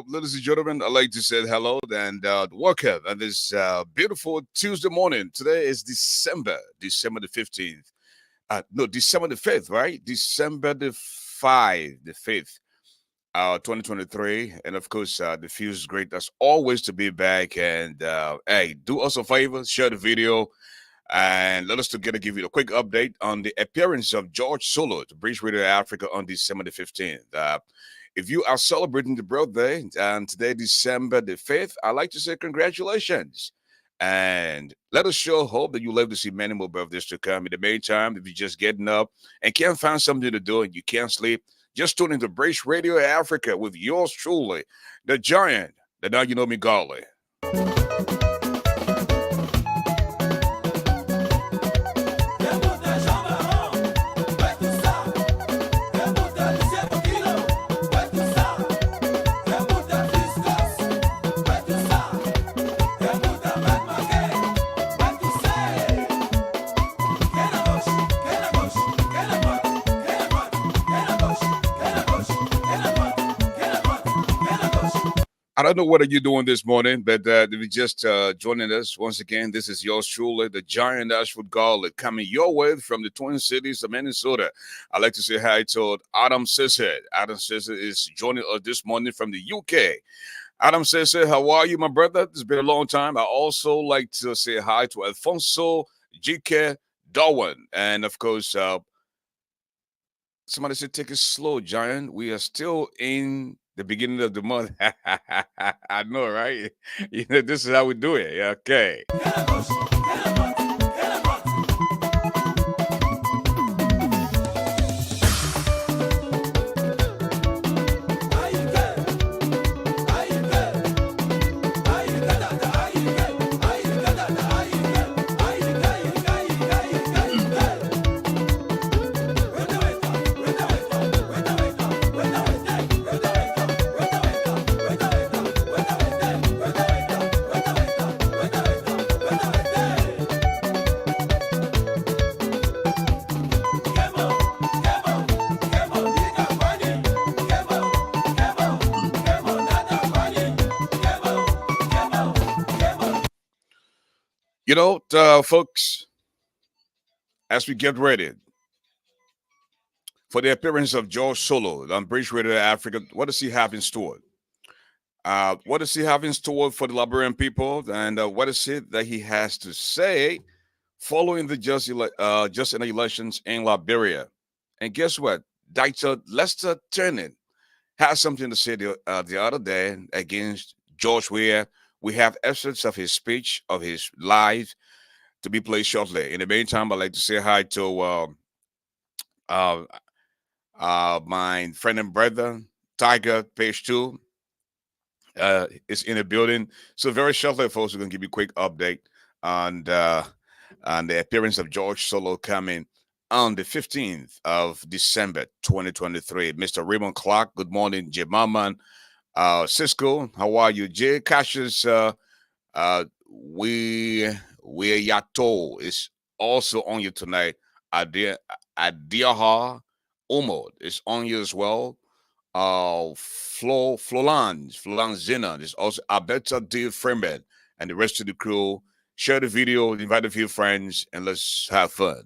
ladies and gentlemen, I'd like to say hello and welcome on this beautiful Tuesday morning. Today is December the 15th. No, December the 5th, right? December the 5th, 2023. And of course, the feels great as always to be back. And hey, do us a favor, share the video, and let us together give you a quick update on the appearance of George Solo to British Radio Africa on December the 15th. If you are celebrating the birthday and today, December the 5th, I'd like to say congratulations. And let us show hope that you live to see many more birthdays to come. In the meantime, if you're just getting up and can't find something to do and you can't sleep, just tune into British Radio Africa with yours truly, the giant, the now you know me, GARLEY. I don't know what are you doing this morning, but if you're just joining us once again, this is yours truly, the giant ASHFORD GARLEY, coming your way from the Twin Cities of Minnesota. I'd like to say hi to Adam Sisset. Adam Sisset is joining us this morning from the UK. Adam Sisset, how are you, my brother? It's been a long time. I also like to say hi to Alfonso GK Darwin. And of course, somebody said, take it slow, giant. We are still in the beginning of the month. I know, right? You know, this is how we do it. Okay. You know, folks, as we get ready for the appearance of George Solo on British Radio Africa, what does he have in store? What does he have in store for the Liberian people? And what is it that he has to say following the just in the elections in Liberia? And guess what? Dr. Lester Turner has something to say the other day against George Weah. We have excerpts of his speech, of his live, to be played shortly. In the meantime, I'd like to say hi to my friend and brother, Tiger, page 2, is in the building. So very shortly, folks, we're going to give you a quick update on the appearance of George Solo coming on the 15th of December, 2023. Mr. Raymond Clark, good morning. Jemaman. Cisco, how are you? Jay Cassius, Weah Yato is also on you tonight. Adiaha Omod is on you as well. Flolan Zenon is also Alberta D. Freeman and the rest of the crew. Share the video, invite a few friends, and let's have fun.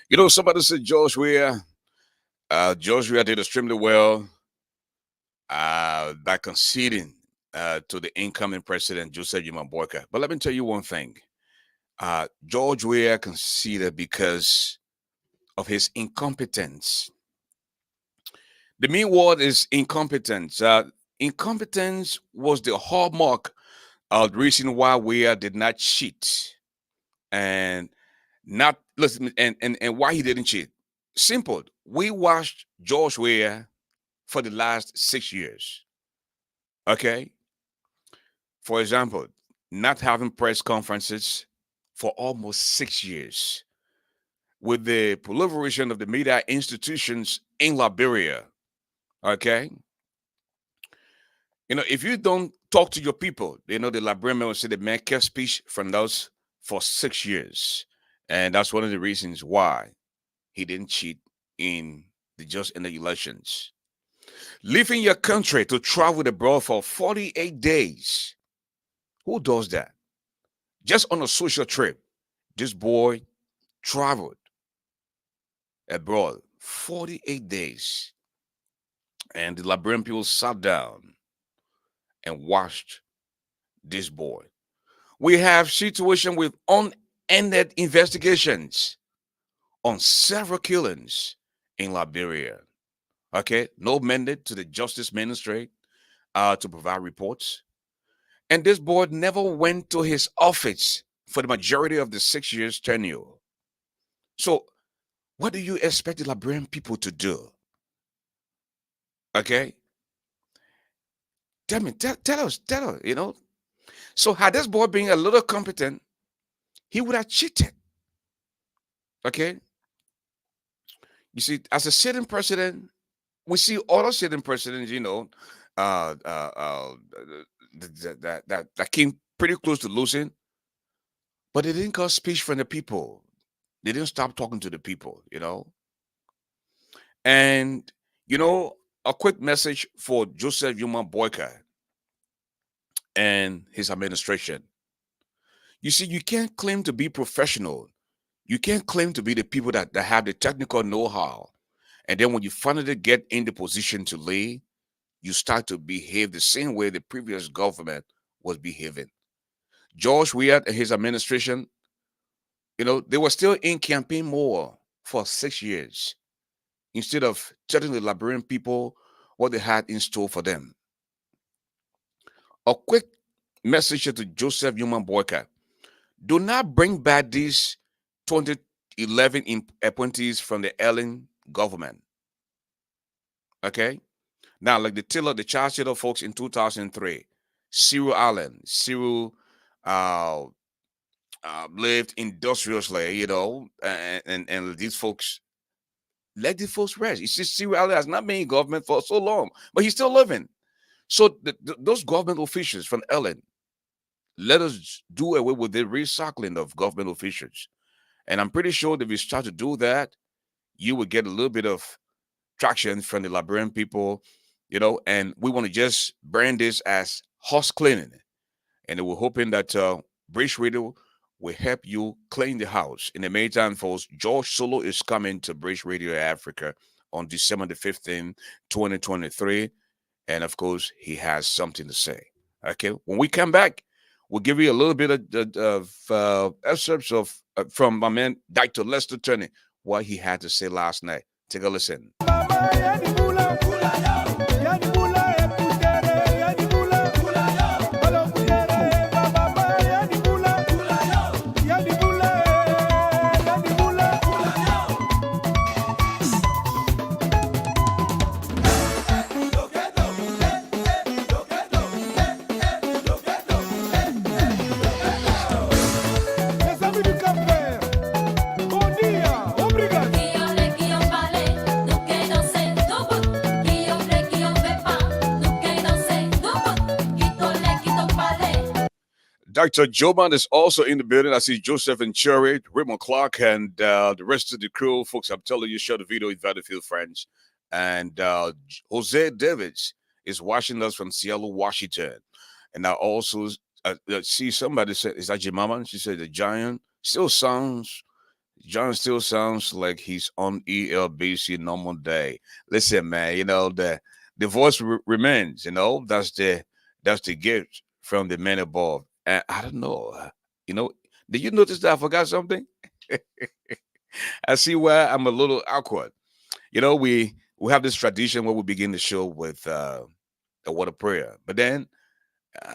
You know, somebody said George Weah. George Weah did extremely well by conceding to the incoming president, Joseph Boyka. But let me tell you one thing. George Weah conceded because of his incompetence. The mean word is incompetence. Incompetence was the hallmark of the reason why Weah did not cheat, and not listen, and why he didn't cheat. Simple. We watched George Weah for the last 6 years. Okay. For example, not having press conferences for almost 6 years, with the proliferation of the media institutions in Liberia. Okay. If you don't talk to your people, the Liberian will say the man kept speech from those for 6 years. And that's one of the reasons why he didn't cheat in the elections. Leaving your country to travel abroad for 48 days. Who does that? Just on a social trip. This boy traveled abroad 48 days. And the Liberian people sat down and watched this boy. We have situation with unended investigations on several killings in Liberia. Okay, no mandate to the Justice Ministry to provide reports. And this board never went to his office for the majority of the 6 years tenure. So, what do you expect the Liberian people to do? Okay, tell us. So, had this board been a little competent, he would have cheated. Okay, you see, as a sitting president, we see other sitting presidents, uh, uh, uh, that came pretty close to losing, but they didn't cut speech from the people. They didn't stop talking to the people. And, a quick message for Joseph Yuma Boyka and his administration. You see, you can't claim to be professional. You can't claim to be the people that have the technical know-how. And then when you finally get in the position to lead, you start to behave the same way the previous government was behaving. George Weah and his administration, they were still in campaign mode for 6 years instead of telling the Liberian people what they had in store for them. A quick message to Joseph Human Boyka. Do not bring back these 2011 appointees from the Ellen government. Okay? Now, like the Charles Taylor folks in 2003, Cyril Allen, Cyril lived industriously, and these folks, let these folks rest. You see, Cyril Allen has not been in government for so long, but he's still living. So those government officials from Ellen, let us do away with the recycling of government officials. And I'm pretty sure that if you start to do that, you will get a little bit of traction from the Liberian people, and we want to just brand this as house cleaning. And we're hoping that Bridge Radio will help you clean the house. In the meantime, folks, George Solo is coming to Bridge Radio Africa on December the 15th, 2023. And of course, he has something to say. Okay, when we come back, we'll give you a little bit of excerpts from my man, Dr. Lester Turney, what he had to say last night. Take a listen. Dr. Joban is also in the building. I see Joseph and Cherry, Raymond Clark, and the rest of the crew. Folks, I'm telling you, share the video with Battlefield friends. And Jose Davids is watching us from Seattle, Washington. And I also see somebody said, is that your mama? She said the giant still sounds like he's on ELBC normal day. Listen, man, the voice remains, that's the gift from the man above. And I don't know, did you notice that I forgot something? I see where I'm a little awkward. We have this tradition where we begin the show with a word of prayer. But then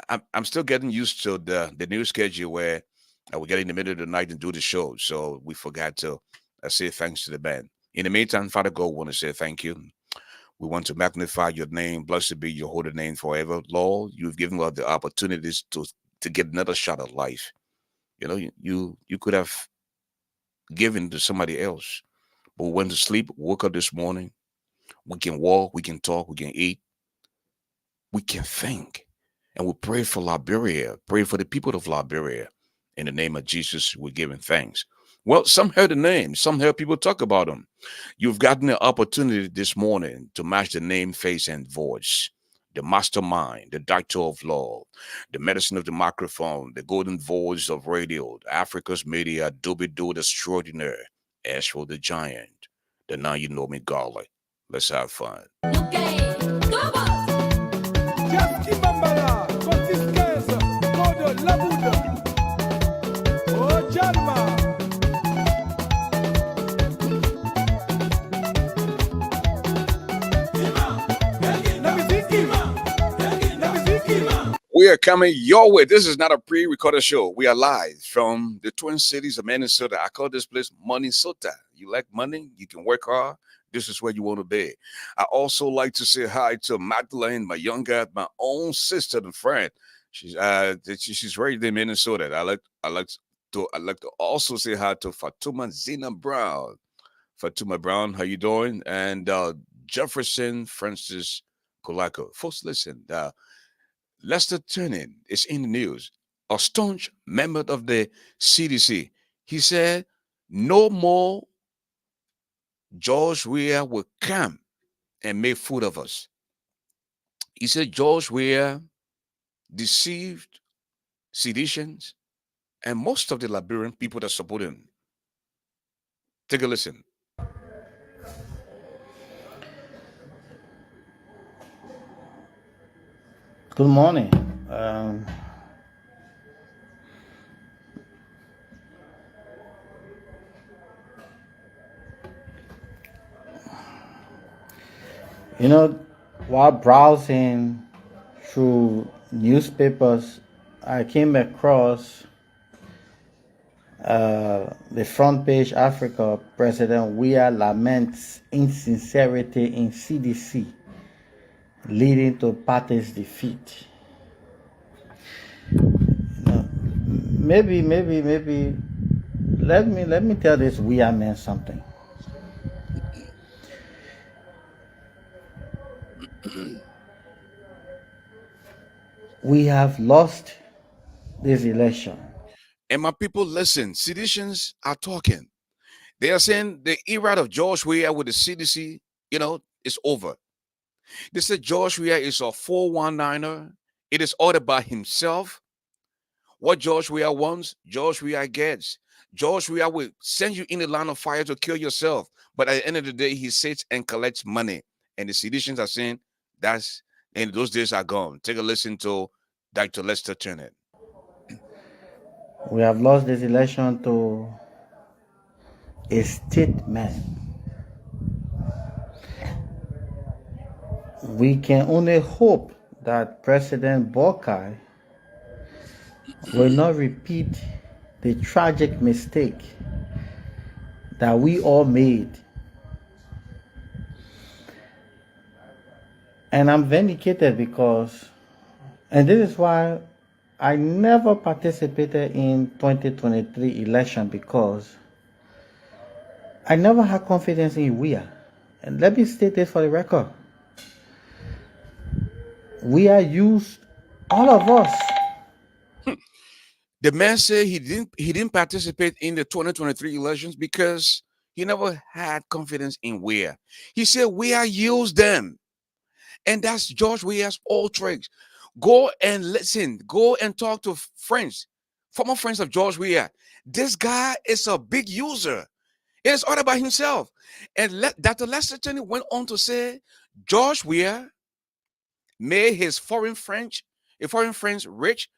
I'm still getting used to the new schedule where we get in the middle of the night and do the show. So we forgot to say thanks to the band. In the meantime, Father God, we want to say thank you. We want to magnify your name. Blessed be your holy name forever. Lord, you've given us the opportunities to get another shot at life. You know, you could have given to somebody else, but we went to sleep, woke up this morning. We can walk, we can talk, we can eat, we can think. And we pray for Liberia, pray for the people of Liberia. In the name of Jesus, we're giving thanks. Well, some heard the name, some heard people talk about them. You've gotten the opportunity this morning to match the name, face, and voice. The mastermind, the doctor of law, the medicine of the microphone, the golden voice of radio, Africa's media, Doobie Doo extraordinaire, Ashford the giant, the now you know me, Garley. Let's have fun. We are coming your way. This is not a pre-recorded show. We are live from the Twin Cities of Minnesota. I call this place Minnesota. You like money? You can work hard. This is where you want to be. I also like to say hi to Magdalene, my younger, my own sister and friend. She's raised in Minnesota. I like to also say hi to Fatuma Zina Brown. Fatuma Brown, how you doing? And Jefferson Francis Kolako. Folks, listen. Lester Turner is in the news. A staunch member of the CDC. He said, no more George Weah will come and make fool of us. He said George Weah deceived seditions and most of the Liberian people that support him. Take a listen. Good morning. You know, while browsing through newspapers, I came across the front page Africa. President Weah laments insincerity in CDC, leading to party's defeat. Maybe. Let me tell this Weah man something. We have lost this election. And my people, listen, seditions are talking. They are saying the era of George Weah with the CDC, is over. They said George Weah is a 419er. It is ordered by himself. What George Weah wants, George Weah gets. George Weah will send you in the line of fire to kill yourself. But at the end of the day, he sits and collects money. And the seditions are saying and those days are gone. Take a listen to Dr. Lester Turner. We have lost this election to a statement. We can only hope that President Bokai will not repeat the tragic mistake that we all made. And I'm vindicated and this is why I never participated in 2023 election, because I never had confidence in Weah. And let me state this for the record. Weah used all of us. The man said he didn't participate in the 2023 elections because he never had confidence in Weah. He said Weah used them. And that's George Weah's old tricks. Go and listen. Go and talk to friends, former friends of George Weah. This guy is a big user. It is all about himself. And Dr. Lester Turney went on to say George Weah made his foreign friends rich.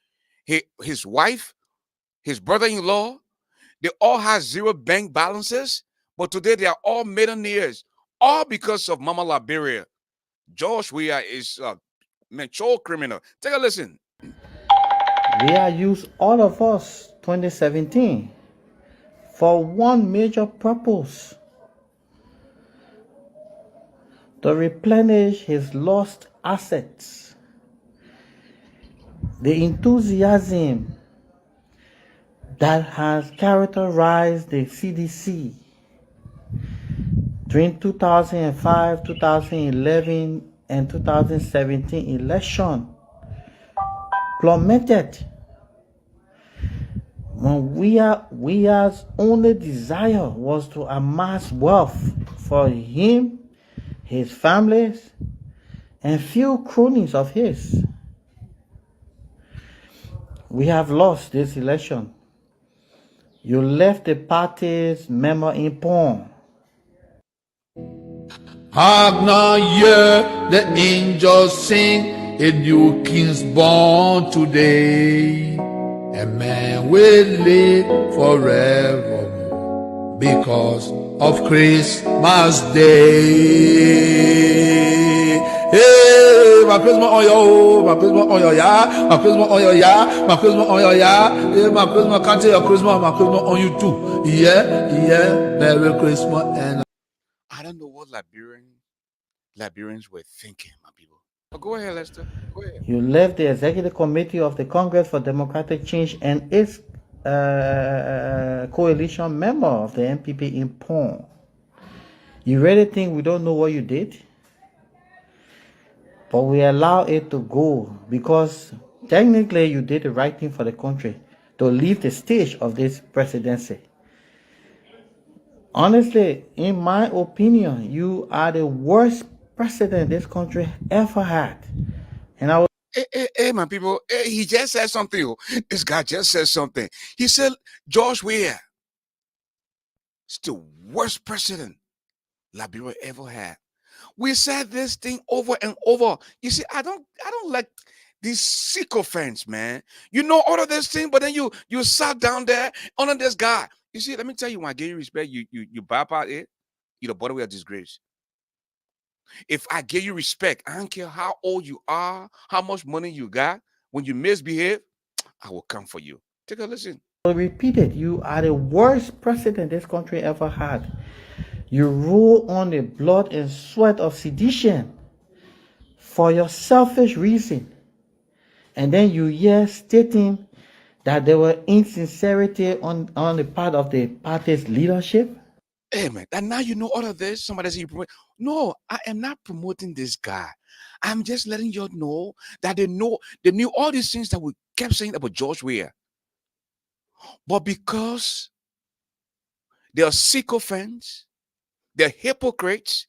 His wife, his brother-in-law, they all had zero bank balances, but today they are all millionaires, all because of Mama Liberia. George Weah is mature criminal. Take a listen. Weah used all of us 2017 for one major purpose: to replenish his lost assets. The enthusiasm that has characterized the CDC during 2005, 2011, and 2017 election plummeted when Weah's only desire was to amass wealth for him, his families, and few cronies of his. We have lost this election. You left the party's member in pawn. Hark now, hear the angels sing, a new king's born today. A man will live forevermore because of Christmas Day. Hey, my Christmas on your, my Christmas on your, yeah, my Christmas on your, yeah, my Christmas on your, yeah, hey, my Christmas, can't tell your Christmas, my Christmas on you too. Yeah, Merry Christmas and I don't know what Liberians were thinking, my people. Oh, go ahead, Lester. Go ahead. You left the executive committee of the Congress for Democratic Change and its coalition member of the NPP in pawn. You really think we don't know what you did? But we allow it to go because technically you did the right thing for the country to leave the stage of this presidency. Honestly, in my opinion, you are the worst president this country ever had. And I will Hey, my people. Hey, he just said something. Oh. This guy just said something. He said George Weah is the worst president Liberia ever had. We said this thing over and over. You see, I don't like these sycophants, man. You know all of this thing, but then you sat down there under this guy. You see, let me tell you, when I give you respect, you bypass it, you're the bottom way of disgrace. If I give you respect, I don't care how old you are, how much money you got. When you misbehave, I will come for you. Take a listen. repeat it. You are the worst president this country ever had. You rule on the blood and sweat of sedition for your selfish reason. And then you hear stating that there were insincerity on the part of the party's leadership. Hey man, and now you know all of this. Somebody say you promote. No, I am not promoting this guy. I'm just letting you know that they knew all these things that we kept saying about George Weah. But because they are sycophants, they're hypocrites,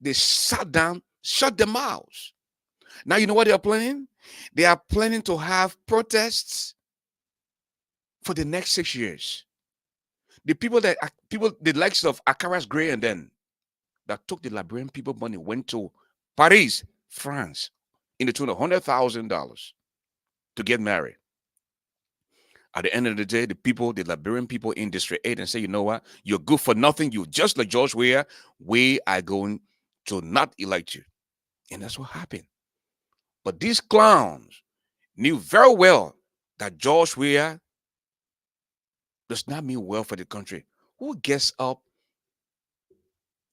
they sat down, shut their mouths. Now you know what they are planning? They are planning to have protests for the next 6 years. The the likes of Akaras Gray and then that took the Liberian people money went to Paris, France, in the tune of $100,000 to get married. At the end of the day, the Liberian people in District 8 and say, you know what? You're good for nothing. You just like George Weah. We are going to not elect you. And that's what happened. But these clowns knew very well that George Weah does not mean well for the country. Who gets up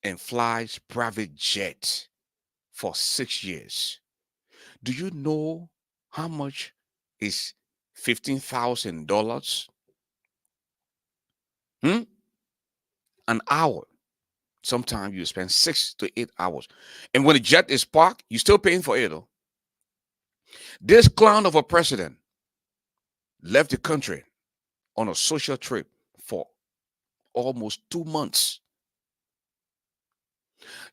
and flies private jet for 6 years? Do you know how much is $15,000? An hour. Sometimes you spend 6 to 8 hours. And when the jet is parked, you're still paying for it. Though. This clown of a president left the country on a social trip for almost 2 months.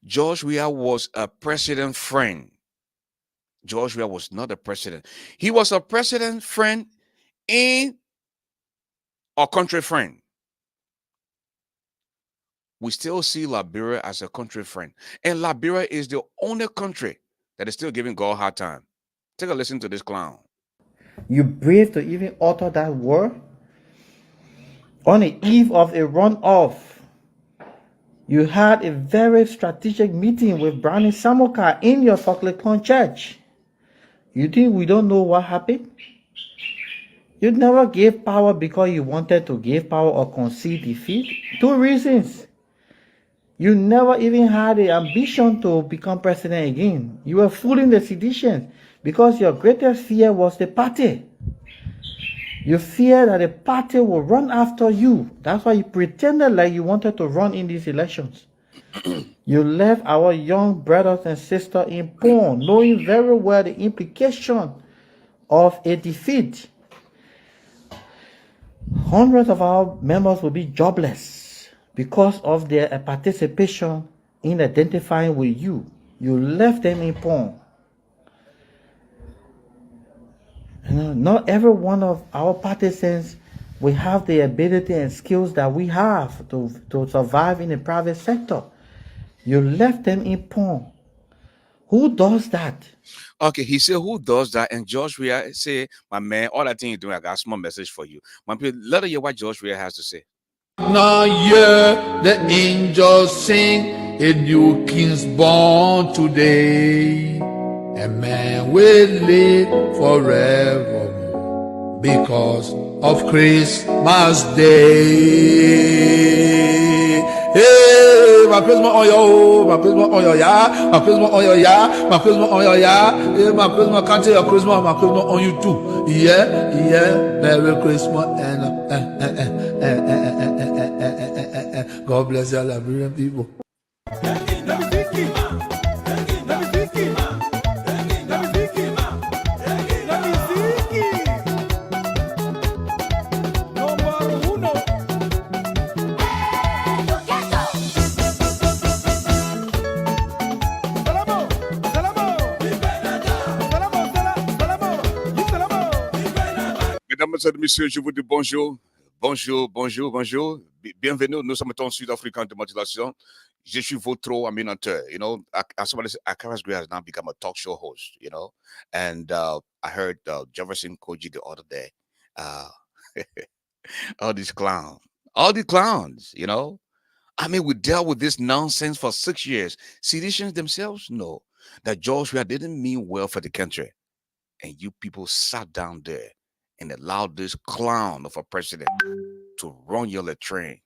George Weah was a president friend. George Weah was not a president. He was a president friend and a country friend. We still see Liberia as a country friend. And Liberia is the only country that is still giving God a hard time. Take a listen to this clown. You brave to even utter that word on the eve of a runoff You had a very strategic meeting with Brownie Samoka in your Folklekon church. You think we don't know what happened? You never gave power because you wanted to give power or concede defeat. 2 reasons. You never even had the ambition to become president again. You were fooling the seditions because your greatest fear was the party. You feared that the party will run after you. That's why you pretended like you wanted to run in these elections. You left our young brothers and sisters in pawn, knowing very well the implication of a defeat. Hundreds of our members will be jobless because of their participation in identifying with you. You left them in pawn. Not every one of our partisans will have the ability and skills that we have to survive in the private sector. You left them in pawn. Who does that? Okay, he said, who does that? And George Weah say, my man, all I think you're doing, I got a small message for you. My people, let us hear what George Weah has to say. Now hear the angels sing, a new king's born today. A man will live forevermore because of Christmas Day. Hey, my Christmas on your, my Christmas on your ya, my Christmas on your ya, my Christmas on your ya. Hey, my Christmas can't tell your Christmas, my Christmas on you too. Yeah, yeah, Merry Christmas and God bless your Liberian people. Mesdames et messieurs, je vous dis bonjour. Bonjour, bonjour, bonjour. Bienvenue. Nous sommes en Sud-Africain de modulation. Je suis votre animateur. You know, Akaras Gray has now become a talk show host, you know. And I heard Jefferson Koji the other day. All these clowns, you know. I mean, we dealt with this nonsense for 6 years. Seditions themselves know that George Weah didn't mean well for the country. And you people sat down there and allowed this clown of a president to run your train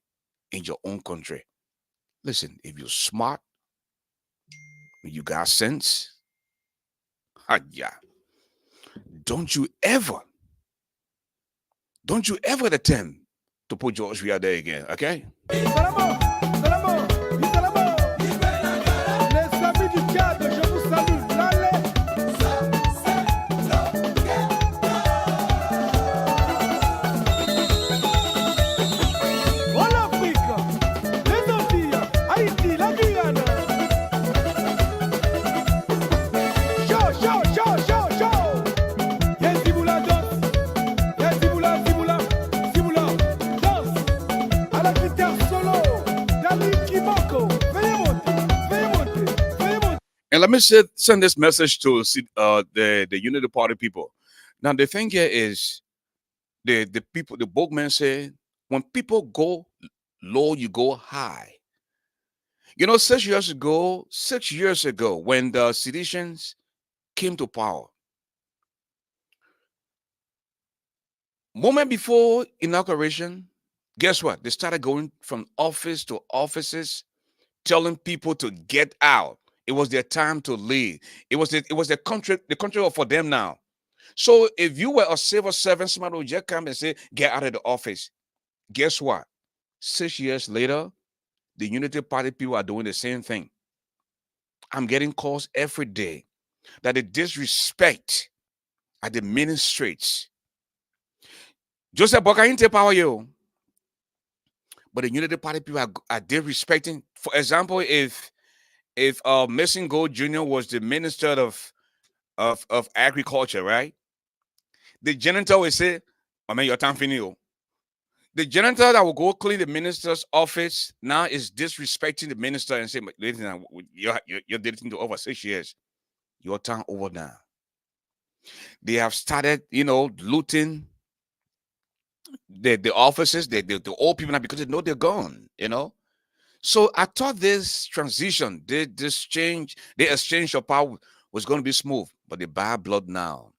in your own country. Listen, if you're smart, you got sense, yeah, don't you ever attempt to put George Weah there again, okay? And let me send this message to the Unity Party people. Now, the thing here is the people, the bookman said, when people go low, you go high. You know, 6 years ago, when the seditions came to power, moment before inauguration, guess what? They started going from office to offices, telling people to get out. It was their time to leave. It was the country for them now. So if you were a civil servant, somebody would just come and say, get out of the office. Guess what? 6 years later, the Unity Party people are doing the same thing. I'm getting calls every day that the disrespect at the ministrates. Joseph Boka ain't take power, you. But the Unity Party people are disrespecting. For example, if Mason Gold Jr. was the minister of agriculture, right? The janitor will say, I mean, your time finito. The janitor that will go clean the minister's office now is disrespecting the minister and saying, listen, you're dating to over 6 years. Your time over now. They have started, you know, looting the offices, the old people now because they know they're gone, you know. So I thought this transition, this change, the exchange of power was going to be smooth, but the bad blood now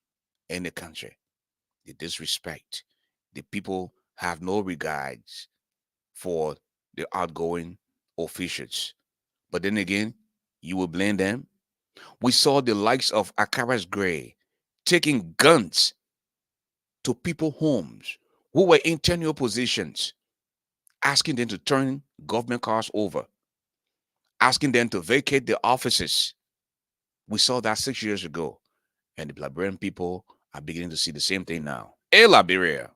in the country, the disrespect, the people have no regards for the outgoing officials. But then again, you will blame them. We saw the likes of Akaras Gray taking guns to people's homes who were in tenure positions, asking them to turn government cars over, asking them to vacate their offices. We saw that 6 years ago, and the Liberian people are beginning to see the same thing now. Hey, Liberia.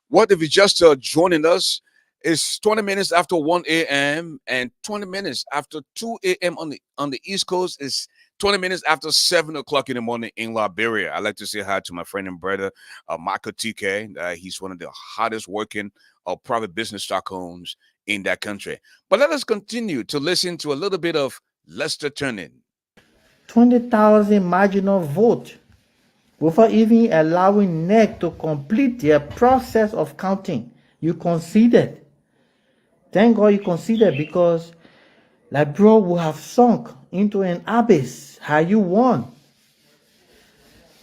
What if you just joining us? It's 20 minutes after 1 a.m. and 20 minutes after 2 a.m. on the East Coast. Is 20 minutes after 7 o'clock in the morning in Liberia. I'd like to say hi to my friend and brother, Michael TK. He's one of the hardest working private business stockholders in that country. But let us continue to listen to a little bit of Lester Turning. 20,000 marginal vote without even allowing NEC to complete their process of counting. You conceded. Thank God you conceded, because Liberia would have sunk into an abyss had you won.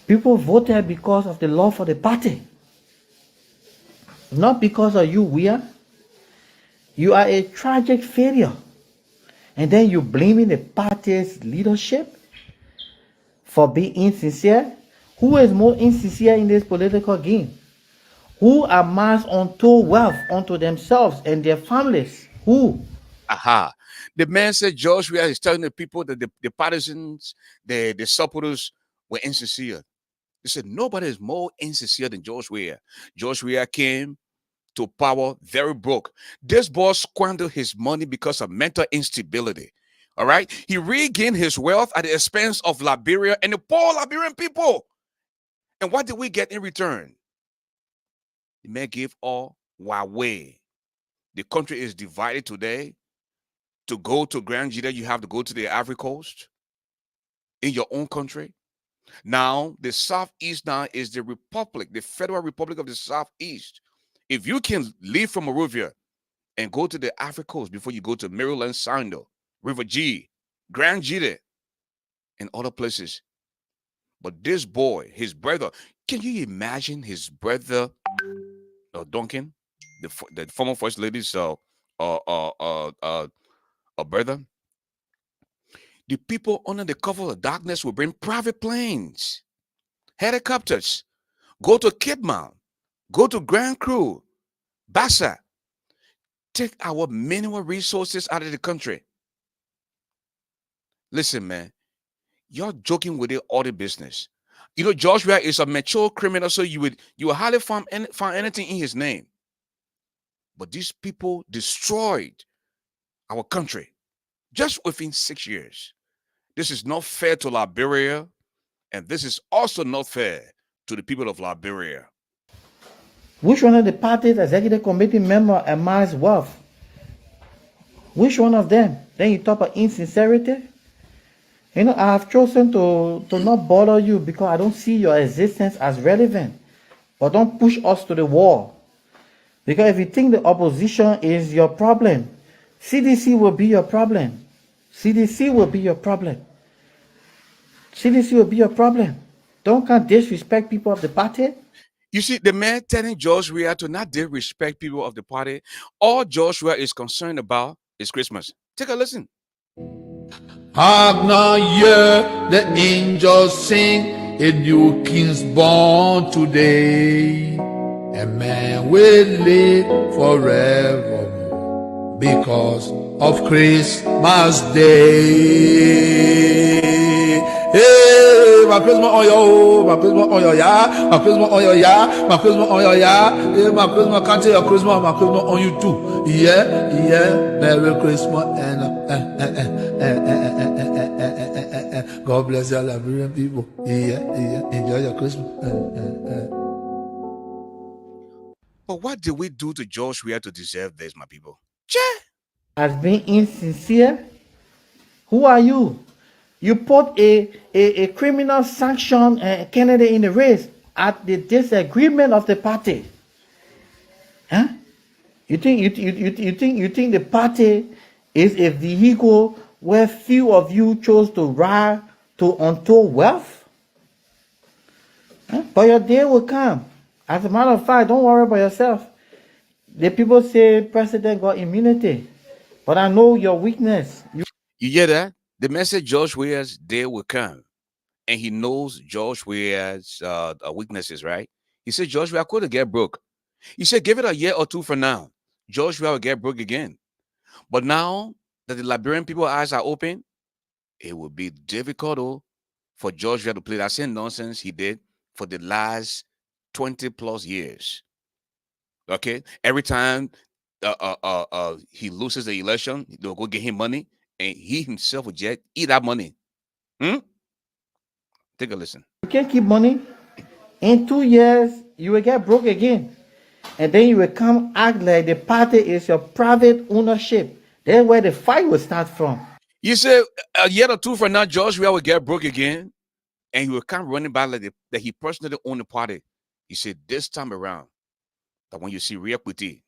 People voted because of the love for the party, not because of you, Weah. You are a tragic failure. And then you blaming the party's leadership for being insincere. Who is more insincere in this political game? Who amass untold wealth unto themselves and their families? Who? Aha. The man said George Weah is telling the people that the partisans, the supporters were insincere. They said nobody is more insincere than George Weah. George Weah came to power very broke. This boss squandered his money because of mental instability. All right. He regained his wealth at the expense of Liberia and the poor Liberian people. And what did we get in return? The man gave all away. The country is divided today. To go to Grand Jida, you have to go to the Ivory Coast in your own country. Now, the Southeast now is the Republic, the Federal Republic of the Southeast. If you can leave from Monrovia and go to the Ivory Coast before you go to Maryland, Sando, River G, Grand Jida, and other places. But this boy, his brother, can you imagine his brother, Duncan, the former first lady's brother? The people under the cover of darkness will bring private planes, helicopters, go to Cape Mount, go to Grand Cru, Bassa, take our mineral resources out of the country. Listen, man, you're joking with all the business. You know, George Weah is a mature criminal, so you will hardly find anything in his name. But these people destroyed our country just within 6 years. This is not fair to Liberia, and this is also not fair to the people of Liberia. Which one of the party's executive committee members amassed wealth? Which one of them? Then you talk about insincerity? You know, I have chosen to not bother you because I don't see your existence as relevant. But don't push us to the wall. Because if you think the opposition is your problem, CDC will be your problem. CDC will be your problem. CDC will be your problem. Don't disrespect people of the party. You see, the man telling George Weah to not disrespect people of the party, all George Weah is concerned about is Christmas. Take a listen. Hark now, hear the angels sing, a new king's born today. A man will live forevermore because of Christmas Day. Hey, my Christmas on your, my Christmas on your, yeah, my Christmas on your, yeah, my Christmas on your, yeah, hey, my Christmas can't tell your Christmas, my Christmas on you too. Yeah, yeah, Merry Christmas and God bless your Liberian people. Yeah, yeah, enjoy your Christmas. But what did we do to George Weah to deserve this, my people? Che! As being insincere? Who are you? You put a criminal sanction candidate in the race at the disagreement of the party. Huh? You think the party is a vehicle where few of you chose to ride to untold wealth? Huh? But your day will come. As a matter of fact, don't worry about yourself. The people say president got immunity, but I know your weakness. You hear that? The message George Weah's day will come. And he knows George Weah's weaknesses, right? He said, George Weah could get broke. He said, give it a year or two for now. George Weah will get broke again. But now that the Liberian people's eyes are open, it will be difficult for George Weah to play that same nonsense he did for the last 20 plus years. Okay? Every time he loses the election, they'll go get him money, and he himself will just eat that money. Take a listen. You can't keep money. In 2 years, you will get broke again. And then you will come act like the party is your private ownership. That's where the fight will start from. You say a year or two from now, George Weah will get broke again, and he will come running back like that he personally owned the party. He said this time around, that when you see re-equity,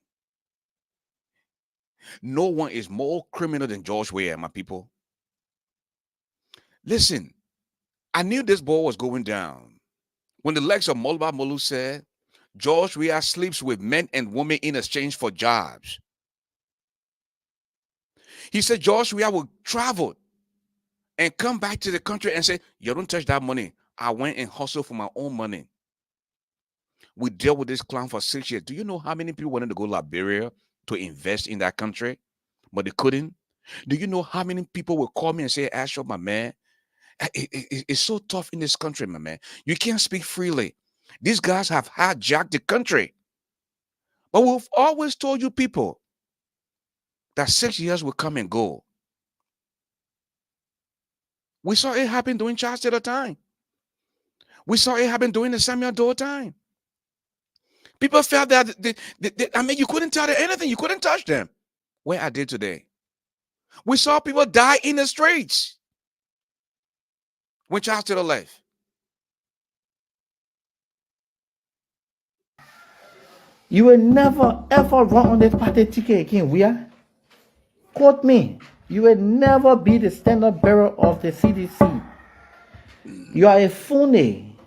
no one is more criminal than George Weah, my people. Listen, I knew this ball was going down when the likes of Molba Molu said George Weah sleeps with men and women in exchange for jobs. He said George Weah will travel and come back to the country and say, you don't touch that money. I went and hustled for my own money. We dealt with this clown for 6 years. Do you know how many people wanted to go to Liberia to invest in that country, but they couldn't? Do you know how many people will call me and say, ASHFORD, my man, it's so tough in this country, my man. You can't speak freely. These guys have hijacked the country. But we've always told you people that 6 years will come and go. We saw it happen during Charles Taylor time. We saw it happen during the Samuel Doe time. People felt that, you couldn't tell them anything. You couldn't touch them. Where are they today? We saw people die in the streets when Charles Taylor left. You will never, ever run on this party ticket again, Weah. Quote me. You will never be the standard bearer of the CDC. You are a phony.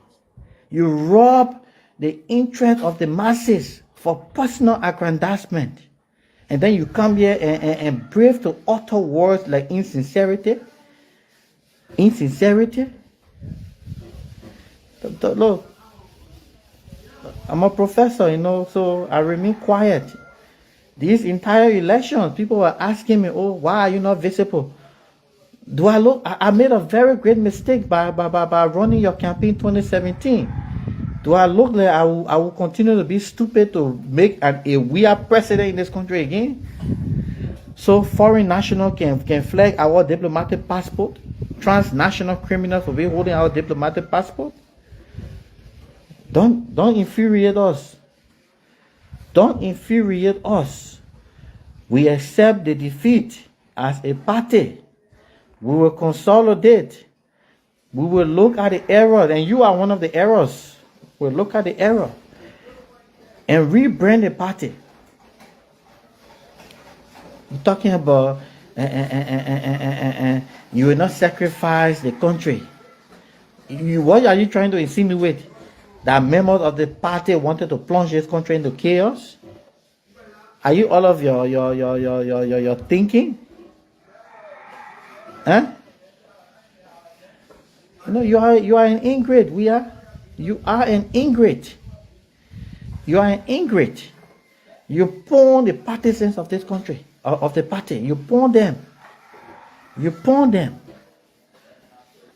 You rob the interest of the masses for personal aggrandizement. And then you come here and brave to utter words like insincerity. Insincerity. Look, I'm a professor, so I remain quiet. These entire elections, people were asking me, oh, why are you not visible? Do I look? I made a very great mistake by running your campaign 2017. Do I look like I will continue to be stupid to make a weird president in this country again? So foreign national can flag our diplomatic passport? Transnational criminals will be holding our diplomatic passport? Don't infuriate us. Don't infuriate us. We accept the defeat as a party. We will consolidate. We will look at the error, and you are one of the errors. We'll look at the error and rebrand the party. We're talking about you will not sacrifice the country. What are you trying to insinuate? That members of the party wanted to plunge this country into chaos? Are you all of your thinking? Huh? You are an ingrate, Weah. You are an ingrate. You are an ingrate. You pawn the partisans of this country, of the party. You pawn them. You pawn them.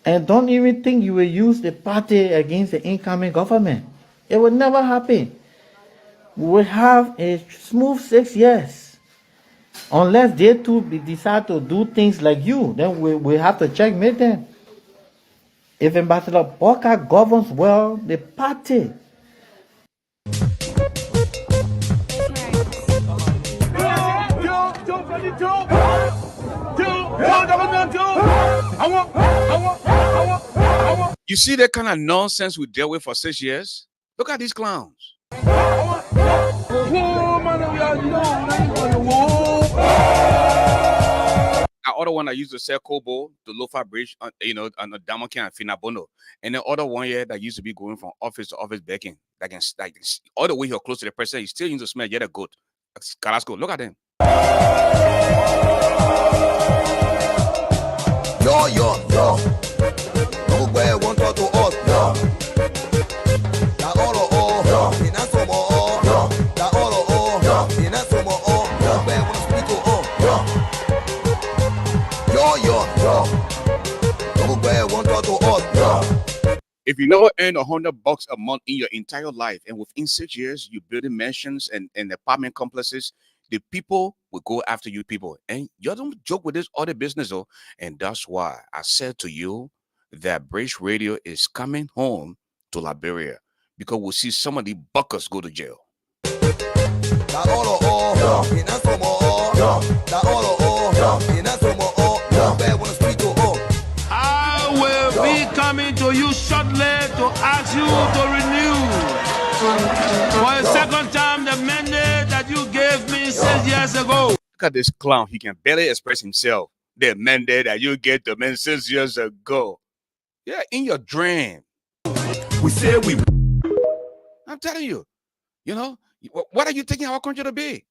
And don't even think you will use the party against the incoming government. It will never happen. We will have a smooth 6 years. Unless they too decide to do things like you, then we have to checkmate them. If Ambassador Boka governs well, the party. Two, You see that kind of nonsense we dealt with for 6 years? Look at these clowns. Our other one that used to sell Kobo to Lofa Bridge, on the Damokin and Finabono. And the other one here that used to be going from office to office begging. Like all the way here close to the president, he still used to smell yet a goat. Carrasco, look at them. Yo. Nowhere want to us, yo. Da all, yo. In a sumo, yo. Da all, yo. In a sumo, yo. Where want to speak to, yo. Nowhere want to us, yo. If you never earn $100 a month in your entire life, and within 6 years you building mansions and apartment complexes, the people will go after you people. And you don't joke with this other business though. And that's why I said to you that British Radio is coming home to Liberia, because we'll see some of the buckers go to jail. I will be coming to you shortly to ask you to renew for a second time the mandate that you gave me 6 years ago. Look at this clown. He can barely express himself. The mandate that you gave to me 6 years ago. Yeah, in your dream. We said we. I'm telling you, what are you thinking our country to be?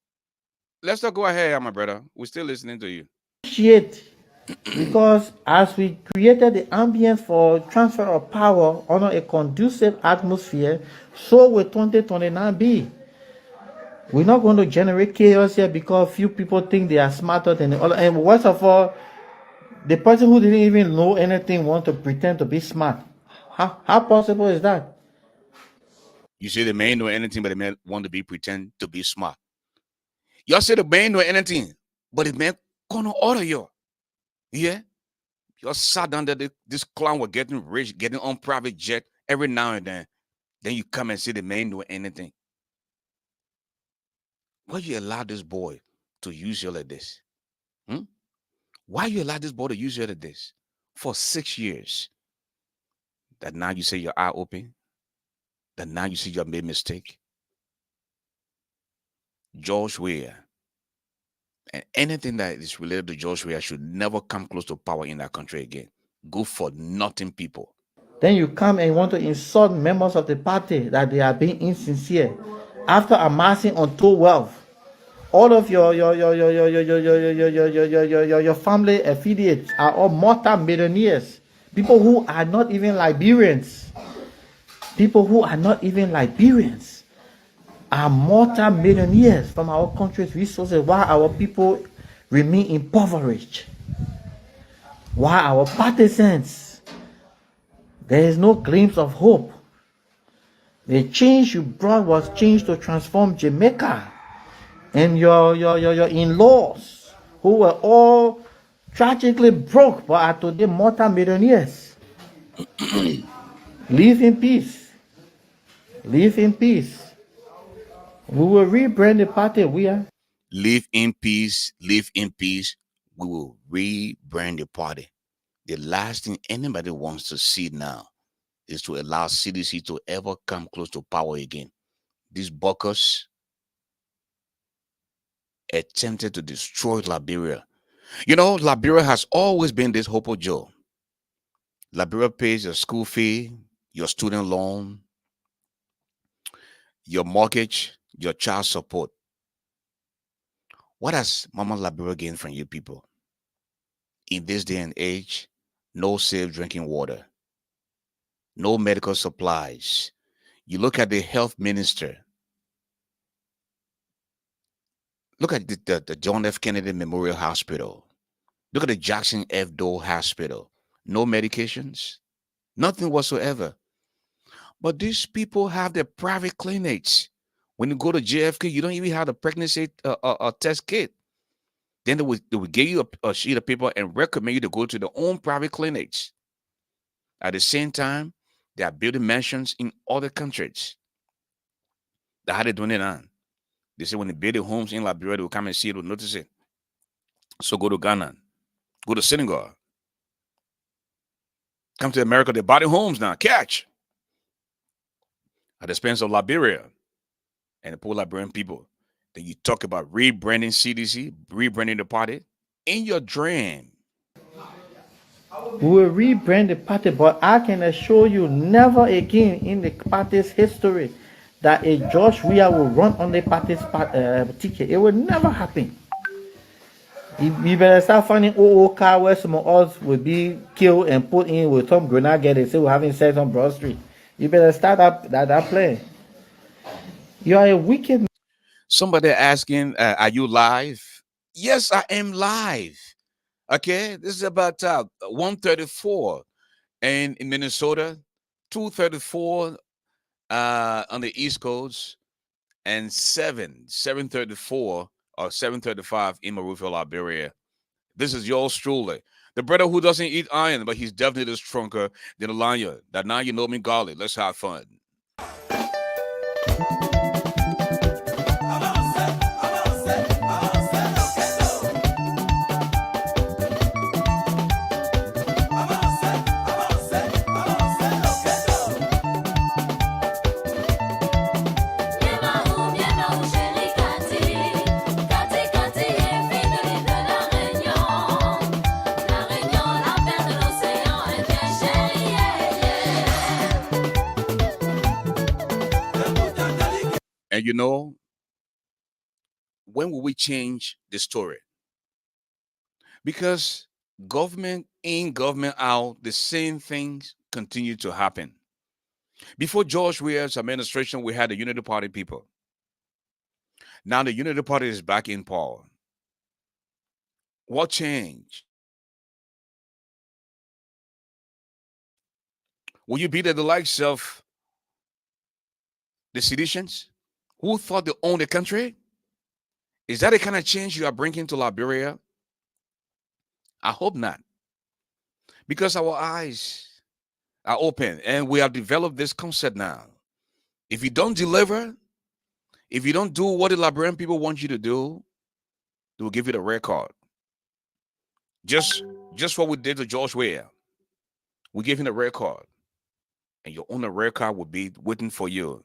Let's not go ahead, my brother. We're still listening to you. Because as we created the ambience for transfer of power under a conducive atmosphere, so will 2029 be. We're not going to generate chaos here because few people think they are smarter than the other. And worst of all, the person who didn't even know anything want to pretend to be smart. How possible is that? You say the man know anything, but the man want to pretend to be smart. Y'all say the man know anything, but the man gonna order you. Yeah? Y'all sat down there, this clown was getting rich, getting on private jet every now and then. Then you come and say the man know anything. Why you allow this boy to use you like this? Why you allow this boy to use you like this for 6 years? That now you say your eye open? That now you see you made mistake? George Weah and anything that is related to George Weah should never come close to power in that country again. Good for nothing people. Then you come and want to insult members of the party that they are being insincere after amassing untold wealth. All of your family affiliates are all multi-millionaires. People who are not even Liberians. People who are not even Liberians are multi-millionaires from our country's resources, while our people remain impoverished. While our partisans, there is no glimpse of hope. The change you brought was change to transform Jamaica. And your in-laws, who were all tragically broke, but are today multi-millionaires. Live in peace. Live in peace. We will rebrand the party. Live in peace. Live in peace. We will rebrand the party. The last thing anybody wants to see now is to allow CDC to ever come close to power again. These buckers attempted to destroy Liberia. Liberia has always been this hope of Joe. Liberia pays your school fee, your student loan, your mortgage, your child support. What has Mama Liberia gained from you people? In this day and age, no safe drinking water, no medical supplies. You look at the health minister. Look at the John F. Kennedy Memorial Hospital. Look at the Jackson F. Dole Hospital. No medications, nothing whatsoever. But these people have their private clinics. When you go to JFK, you don't even have the pregnancy test kit. Then they will give you a sheet of paper and recommend you to go to their own private clinics. At the same time, they are building mansions in other countries. That's how they're doing it on. They say when they build the homes in Liberia, they will come and see it, will notice it. So go to Ghana, go to Senegal, Come to America, they're buying homes now. Catch. At the expense of Liberia and the poor Liberian people. Then you talk about rebranding CDC, rebranding the party. In your dream, We will rebrand the party, but I can assure you, never again in the party's history that a George Weah will run on the party's ticket. It will never happen. You better start finding old car where some of us will be killed and put in with some grenade get and say we're having sex on Broad Street. You better start up that plan. You are a wicked. somebody asking, are you live? Yes, I am live. Okay, this is about 1:34 in Minnesota, 2:34 on the East Coast, and 7:34 or 7:35 in Marufil, Liberia. This is yours truly. The brother who doesn't eat iron, but he's definitely stronger than a lion. That now you know me, Garley. Let's have fun. And you know, when will we change the story? Because government in, government out, the same things continue to happen. Before George Weah's administration, we had the Unity Party people. Now the Unity Party is back in power. What changed? Will you be the likes of the seditions who thought they owned the country? Is that the kind of change you are bringing to Liberia? I hope not. Because our eyes are open and we have developed this concept now. If you don't deliver, if you don't do what the Liberian people want you to do, they will give you the red card. Just what we did to George Weah. We gave him the red card. And your own red card will be waiting for you.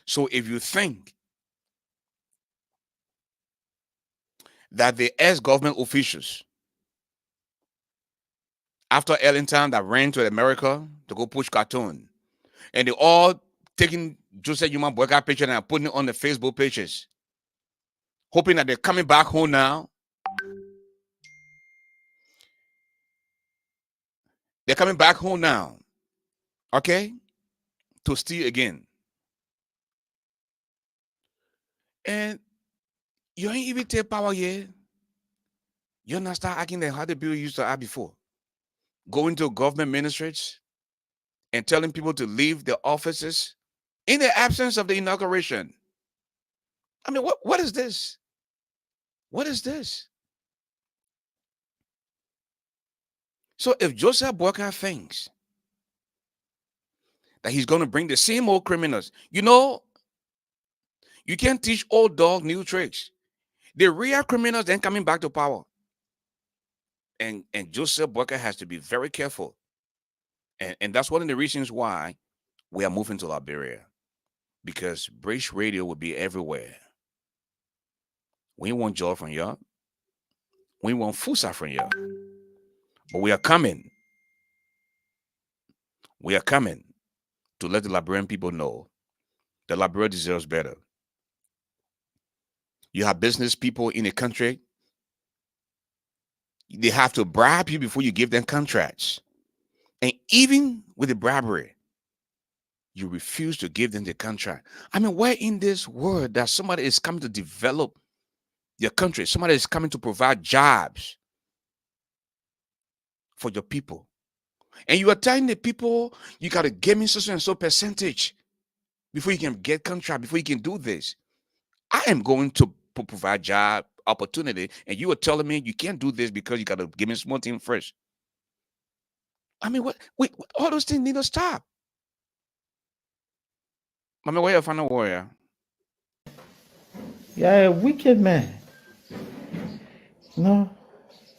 So if you think that the ex-government officials after Ellington that ran to America to go push cartoon, and they all taking Joseph Human Boycott picture and putting it on the Facebook pages, hoping that they're coming back home now. They're coming back home now, okay, to steal again. And you ain't even take power yet. You're not start acting like how the people used to act before. Going to government ministries and telling people to leave their offices in the absence of the inauguration. I mean, what is this? What is this? So if Joseph Boyka thinks that he's going to bring the same old criminals, you know, you can't teach old dog new tricks. The real criminals then coming back to power. And Joseph Boyka has to be very careful. And that's one of the reasons why we are moving to Liberia. Because British radio will be everywhere. We want joy from you. We want Fusa from you. But we are coming. We are coming to let the Liberian people know that Liberia deserves better. You have business people in the country. They have to bribe you before you give them contracts. And even with the bribery, you refuse to give them the contract. I mean, where in this world that somebody is coming to develop your country, somebody is coming to provide jobs for your people, and you are telling the people you got to give me so and so percentage before you can get contract, before you can do this. I am going to provide job opportunity, and you are telling me you can't do this because you got to give me something first. I mean, what? Wait, all those things need to stop. I mean, where you find a warrior? You're a wicked man. No,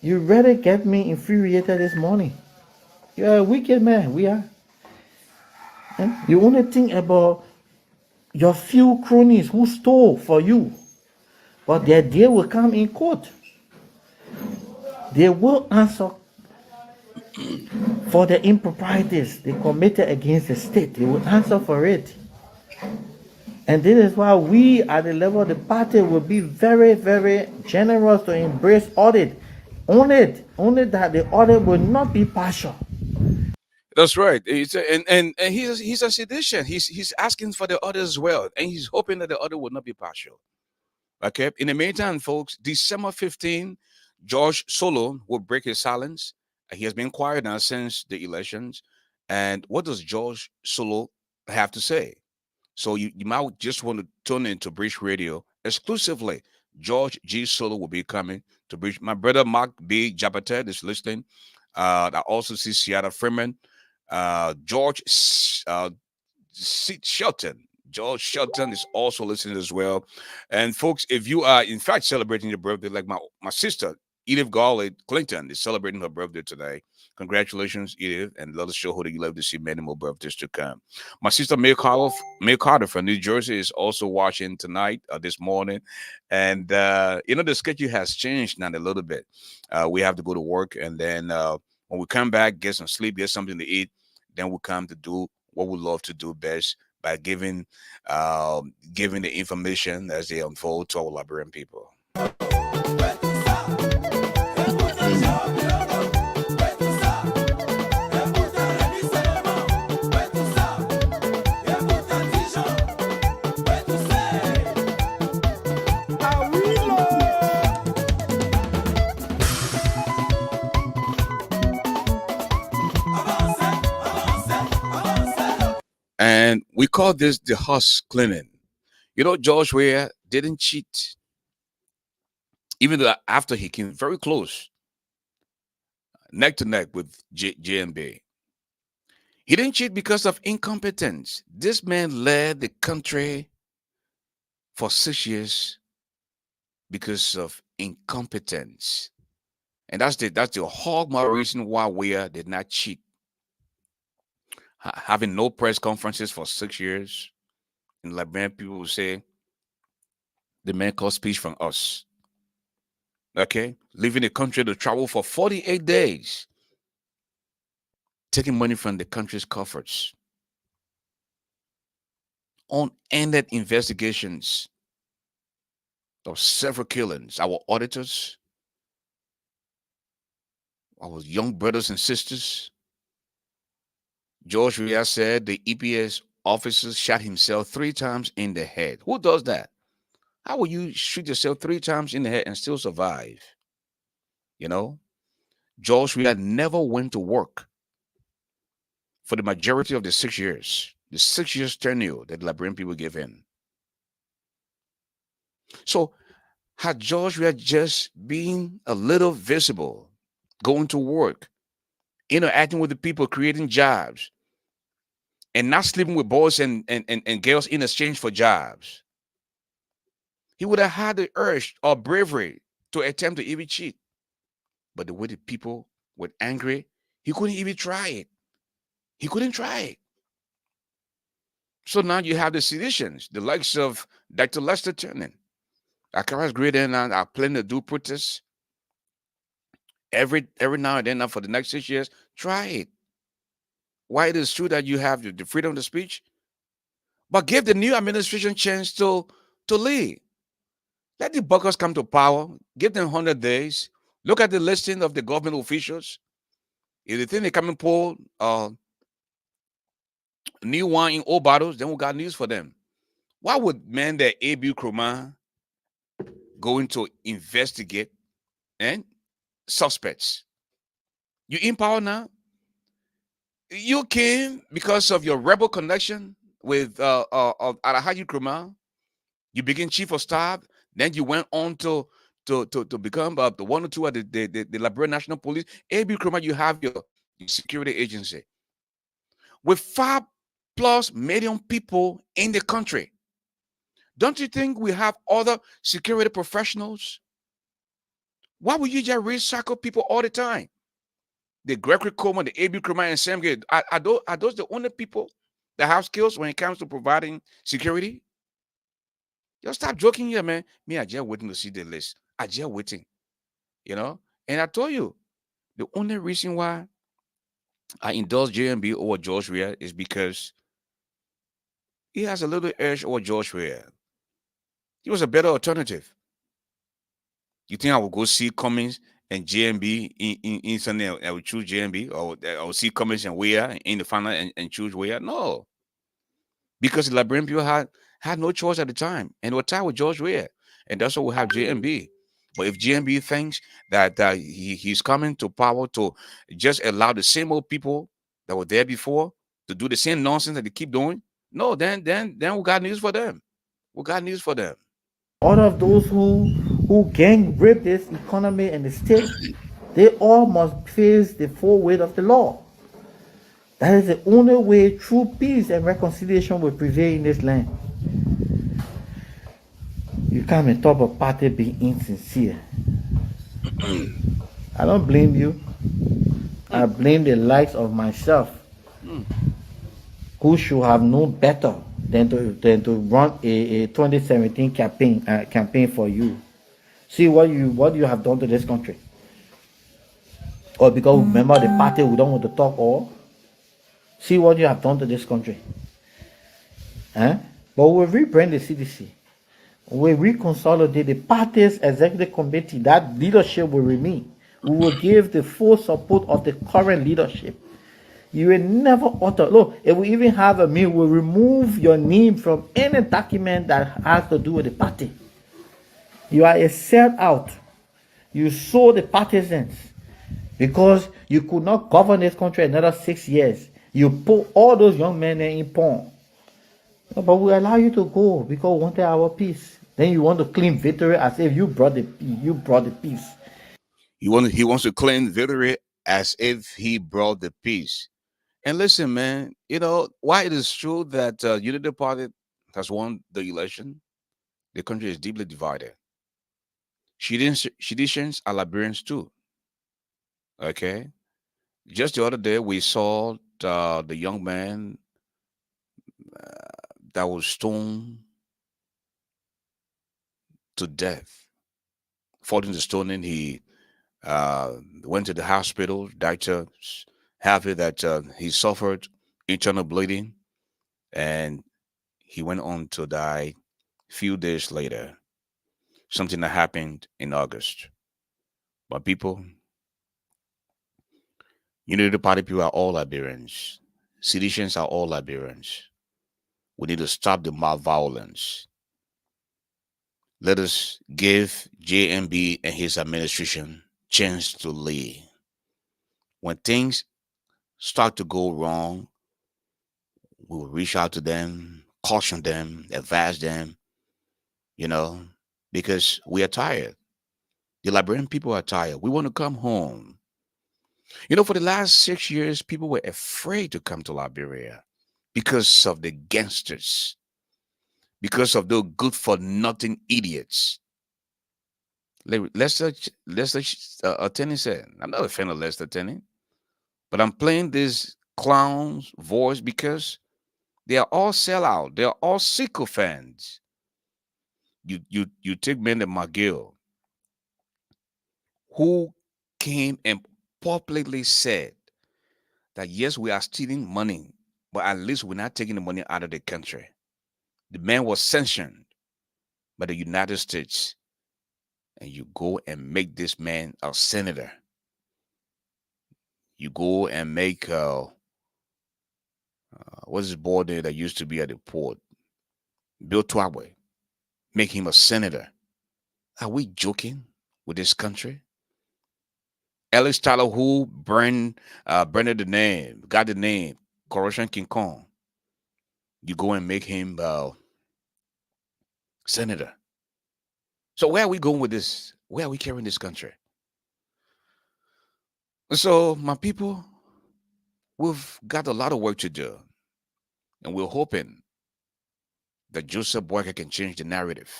you really get me infuriated this morning. You're a wicked man. We are. You only think about your few cronies who stole for you. But their day will come in court. They will answer for the improprieties they committed against the state. They will answer for it. And this is why we at the level of the party will be very, very generous to embrace audit. Only that the audit will not be partial. That's right. And he's a sedition. He's asking for the order as well, and he's hoping that the order will not be partial. Okay. In the meantime, folks, December 15, George Solo will break his silence. He has been quiet now since the elections. And what does George Solo have to say? So you might just want to tune into Bridge Radio exclusively. George G. Solo will be coming to Bridge. My brother Mark B. Jabatet is listening. I also see Seattle Freeman, George Shelton. George Shelton is also listening as well. And folks, if you are in fact celebrating your birthday, like my sister, Edith GARLEY Clinton, is celebrating her birthday today. Congratulations, Edith, and let us show her that you love to see many more birthdays to come. My sister May Carter from New Jersey is also watching tonight, this morning. And, the schedule has changed now a little bit. We have to go to work, and then when we come back, get some sleep, get something to eat, then we'll come to do what we love to do best by giving the information as they unfold to our Liberian people. And we call this the horse cleaning. George Weah didn't cheat, even though after he came very close, neck to neck with JMB. He didn't cheat because of incompetence. This man led the country for 6 years because of incompetence. And that's the hallmark reason why Weah did not cheat. Having no press conferences for 6 years. And Liberian people will say, the man caused speech from us. Okay? Leaving the country to travel for 48 days. Taking money from the country's coffers. Unended investigations of several killings. Our auditors, our young brothers and sisters. George Weah said the EPS officer shot himself 3 times in the head. Who does that? How will you shoot yourself 3 times in the head and still survive? George Weah never went to work for the majority of the 6 years. The 6 years tenure that the Liberian people gave him. So, had George Weah just been a little visible, going to work, interacting with the people, creating jobs, and not sleeping with boys and girls in exchange for jobs, he would have had the urge or bravery to attempt to even cheat. But the way the people were angry, he couldn't even try it. He couldn't try it. So now you have the seditions, the likes of Dr. Lester Turner. Accra's great and are planning to do protests every now and then. Now for the next 6 years, try it. Why it is true that you have the freedom of speech, but give the new administration chance to lead. Let the buckers come to power. Give them 100 days. Look at the listing of the government officials. If they think they come and pull new wine in old bottles, then we got news for them. Why would men that A.B. Kroma going to investigate and suspects? You in power now? You came because of your rebel connection with Alhaji Kroma. You became chief of staff. Then you went on to become the one or two at the Liberian National Police. A.B. Kroma, you have your security agency with 5+ million people in the country. Don't you think we have other security professionals? Why would you just recycle people all the time? The Gregory Coleman, the A.B. Kramer, and Sam Gay, are those the only people that have skills when it comes to providing security? Just stop joking here, man. Me, I just waiting to see the list. I just waiting, you know. And I told you, the only reason why I endorse JMB over George Weah is because he has a little edge over George Weah. He was a better alternative. You think I will go see Cummings and JMB in Sunday? I would choose JMB, or I will see Cummings and Weah in the final and choose Weah? No, because the Liberian people had no choice at the time, and were tied with George Weah, and that's why we have JMB. But if JMB thinks that he's coming to power to just allow the same old people that were there before to do the same nonsense that they keep doing, no, then we got news for them. We got news for them. All of those who gang rape this economy and the state, they all must face the full weight of the law. That is the only way true peace and reconciliation will prevail in this land. You come and talk about party being insincere. I don't blame you. I blame the likes of myself, who should have known better than to run a 2017 campaign for you. See what you have done to this country. Or because we remember the party we don't want to talk, or see what you have done to this country. But we'll rebrand the CDC. We'll reconsolidate the party's executive committee. That leadership will remain. We will give the full support of the current leadership. You will never utter. Look, if we even have a meal, we'll remove your name from any document that has to do with the party. You are a sellout. You sold the partisans because you could not govern this country another 6 years. You put all those young men in pawn. But we allow you to go because we wanted our peace. Then you want to claim victory as if you brought the peace. He wants to claim victory as if he brought the peace. And listen, man, why it is true that Unity Party has won the election, the country is deeply divided. Seditions are Liberians too. Okay? Just the other day, we saw the young man that was stoned to death. Following the stoning, he went to the hospital. Doctors have it that he suffered internal bleeding, and he went on to die a few days later. Something that happened in August. But people, Unity Party people are all Liberians. Seditions are all Liberians. We need to stop the mob violence. Let us give JMB and his administration chance to lead. When things start to go wrong, we will reach out to them, caution them, advise them, because we are tired. The Liberian people are tired. We want to come home. For the last 6 years, people were afraid to come to Liberia because of the gangsters, because of those good-for-nothing idiots. Lester Tenney said, I'm not a fan of Lester Tenney, but I'm playing this clown's voice because they are all sellout. They are all sycophants. You take Manny McGill, who came and publicly said that yes, we are stealing money, but at least we're not taking the money out of the country. The man was sanctioned by the United States, and you go and make this man a senator. You go and make what's his boy there that used to be at the port, Bill Twabwe, make him a senator. Are we joking with this country? Ellis Tyler, who branded the name, got the name, Corruption King Kong. You go and make him senator. So where are we going with this? Where are we carrying this country? So, my people, we've got a lot of work to do. And we're hoping that Joseph Boyka can change the narrative.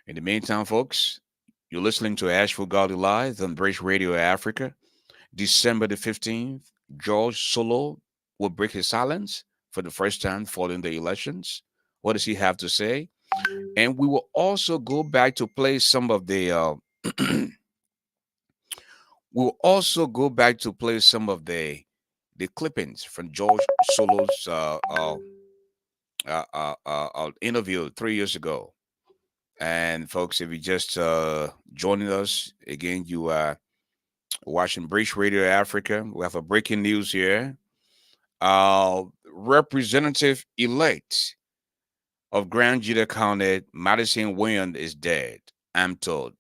In the meantime, folks, you're listening to ASHFORD Garley Live on Brace Radio Africa. December the 15th, George Solo will break his silence for the first time following the elections. What does he have to say? And we will also go back to play some of the we'll also go back to play some of the clippings from George Solo's interview 3 years ago. And folks, if you just joining us again, you are watching Breach Radio Africa. We have a breaking news here. Representative elect of Grand Judah County, Madison Weah is dead. I'm told.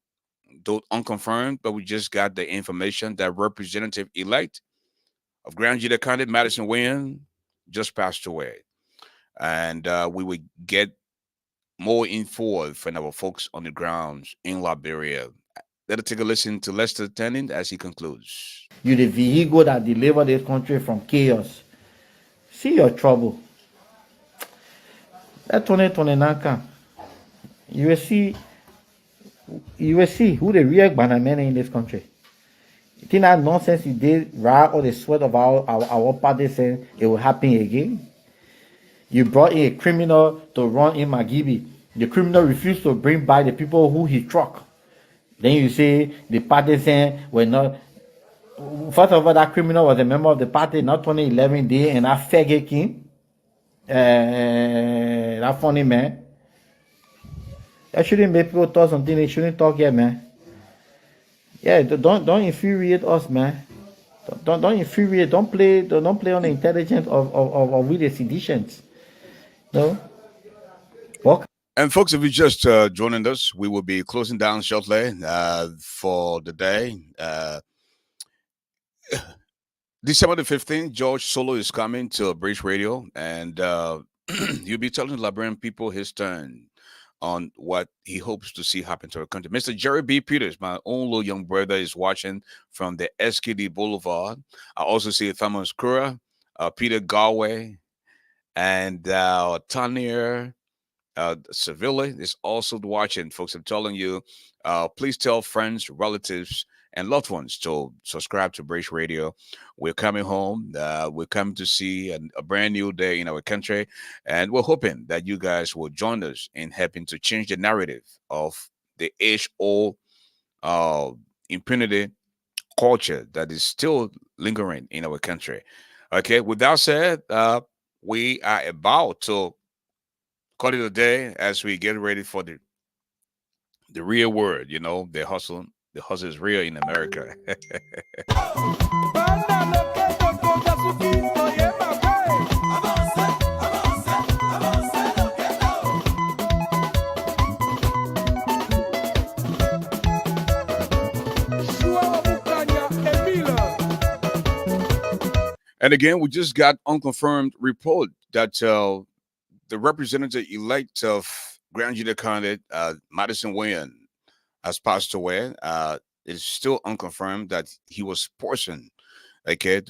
Though unconfirmed, but we just got the information that Representative elect of Grand Judah County, Madison Weah, just passed away. And we will get more info from our folks on the grounds in Liberia. Let us take a listen to Lester Tennant as he concludes. You the vehicle that deliver this country from chaos. See your trouble. That 2029 come. You will see who the real banana in this country. You think that nonsense you did right or the sweat of our party saying it will happen again? You brought in a criminal to run in Magibi. The criminal refused to bring back the people who he struck. Then you say the party saying we're not. First of all, that criminal was a member of the party, not 2011 day, and that faggot king, that funny man. That shouldn't make people talk something they shouldn't talk yet, man. Yeah, don't infuriate us, man. Don't infuriate. Don't play on the intelligence of we the seditions. No. What? And folks, if you just joining us, we will be closing down shortly for the day. December the 15th, George Solo is coming to Bridge Radio, and he'll be telling the Liberian people his turn on what he hopes to see happen to our country. Mr. Jerry B. Peters, my own little young brother, is watching from the SKD Boulevard. I also see Thomas Kura, Peter Galway, and Tanya Sevilla is also watching. Folks, I'm telling you, please tell friends, relatives, and loved ones to subscribe to Brace Radio. We're coming home. We're coming to see a brand new day in our country. And we're hoping that you guys will join us in helping to change the narrative of the age-old impunity culture that is still lingering in our country. Okay, with that said, we are about to call it a day as we get ready for the real world. You know, the hustle. The hustle is real in America. And again, we just got unconfirmed report that the representative elect of Grand Judah County, Madison Weah, has passed away. It's still unconfirmed that he was poisoned. Okay,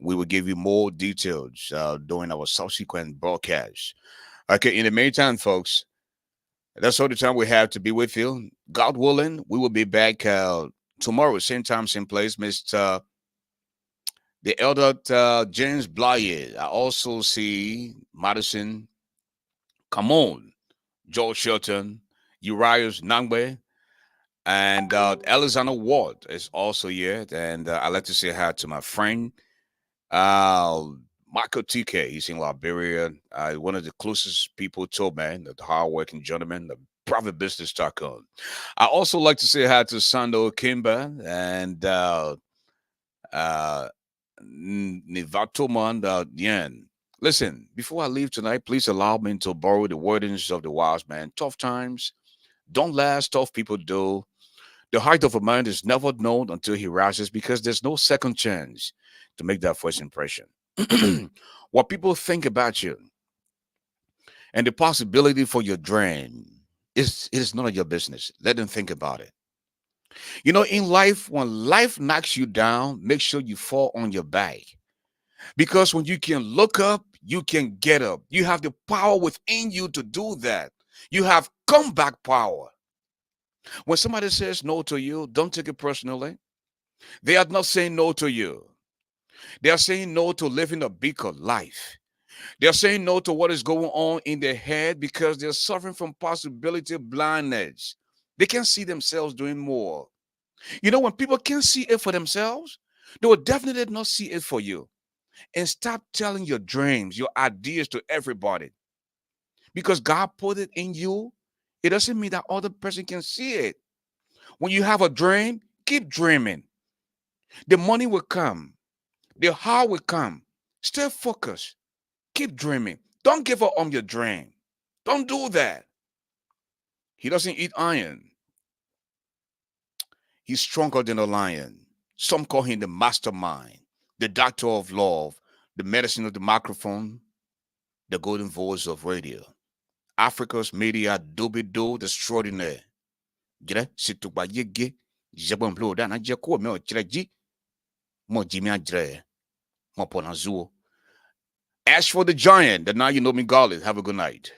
we will give you more details during our subsequent broadcast. Okay, in the meantime, folks, that's all the time we have to be with you. God willing, we will be back tomorrow, same time, same place. Mr. The elder James Blyer. I also see Madison, come on, George Shelton, Urias Nangwe, and Alexander Ward is also here. And I'd like to say hi to my friend, Michael TK. He's in Liberia. One of the closest people to man, the hardworking gentleman, the private business tycoon. I also like to say hi to Sando Kimba and Nivatoman Yen. Listen, before I leave tonight, please allow me to borrow the wordings of the wise man. Tough times don't last, tough people do. The height of a man is never known until he rises because there's no second chance to make that first impression. What people think about you and the possibility for your dream is none of your business. Let them think about it. You know, in life, when life knocks you down, make sure you fall on your back. Because when you can look up, you can get up. You have the power within you to do that. You have comeback power. When somebody says no to you, don't take it personally. They are not saying no to you. They are saying no to living a bigger life. They are saying no to what is going on in their head because they're suffering from possibility blindness. They can't see themselves doing more. You know, when people can't see it for themselves, they will definitely not see it for you. And stop telling your dreams, your ideas to everybody. Because God put it in you, it doesn't mean that other person can see it. When you have a dream, keep dreaming. The money will come. The heart will come. Stay focused. Keep dreaming. Don't give up on your dream. Don't do that. He doesn't eat iron. He's stronger than a lion. Some call him the mastermind, the doctor of love, the medicine of the microphone, the golden voice of radio. Africa's media do extraordinaire. Jere situba yege jebon blo da na je ko me o jere ji mo jimi ajre mo pona zuo. As for the giant, the now you know me, GARLEY. Have a good night.